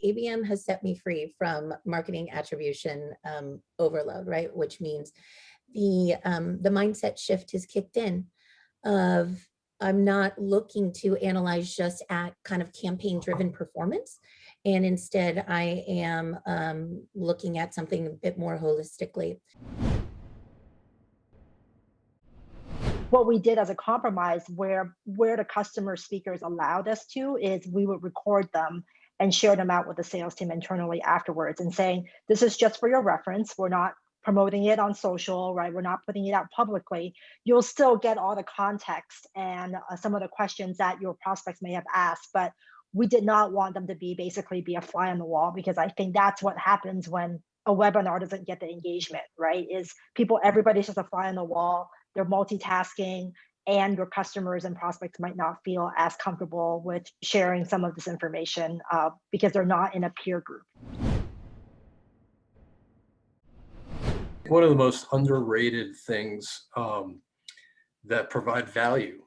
ABM has set me free from marketing attribution overload, right? Which means the mindset shift has kicked in of I'm not looking to analyze just at kind of campaign-driven performance. And instead, I am looking at something a bit more holistically. What we did as a compromise where the customer speakers allowed us to is we would record them and share them out with the sales team internally afterwards and saying, this is just for your reference. We're not promoting it on social, right? We're not putting it out publicly. You'll still get all the context and some of the questions that your prospects may have asked, but we did not want them to be a fly on the wall, because I think that's what happens when a webinar doesn't get the engagement, right? Is everybody's just a fly on the wall. They're multitasking, and your customers and prospects might not feel as comfortable with sharing some of this information because they're not in a peer group. One of the most underrated things that provide value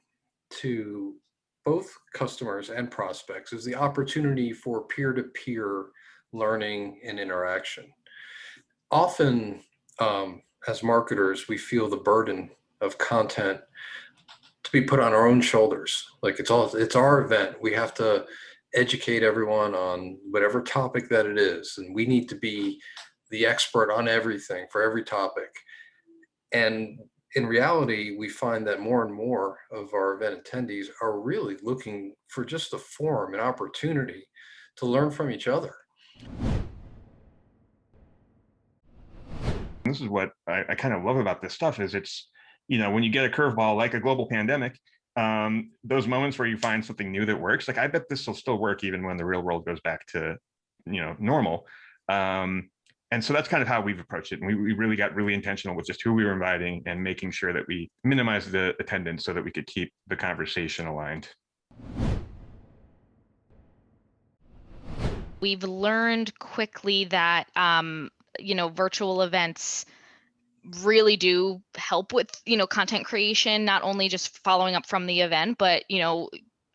to both customers and prospects is the opportunity for peer-to-peer learning and interaction. Often, as marketers, we feel the burden of content to be put on our own shoulders. Like it's our event. We have to educate everyone on whatever topic that it is, and we need to be the expert on everything for every topic. And in reality, we find that more and more of our event attendees are really looking for just a forum, an opportunity to learn from each other. This is what I kind of love about this stuff is it's, when you get a curveball like a global pandemic, those moments where you find something new that works, like I bet this will still work even when the real world goes back to, normal. And so that's kind of how we've approached it. And we really got really intentional with just who we were inviting and making sure that we minimize the attendance so that we could keep the conversation aligned. We've learned quickly that, virtual events really do help with, content creation, not only just following up from the event, but,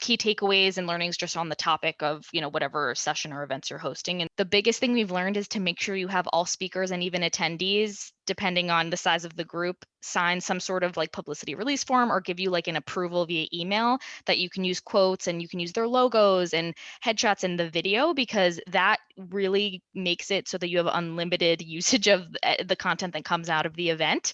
key takeaways and learnings just on the topic of, whatever session or events you're hosting. And the biggest thing we've learned is to make sure you have all speakers and even attendees, depending on the size of the group, sign some sort of like publicity release form or give you like an approval via email that you can use quotes and you can use their logos and headshots in the video, because that really makes it so that you have unlimited usage of the content that comes out of the event.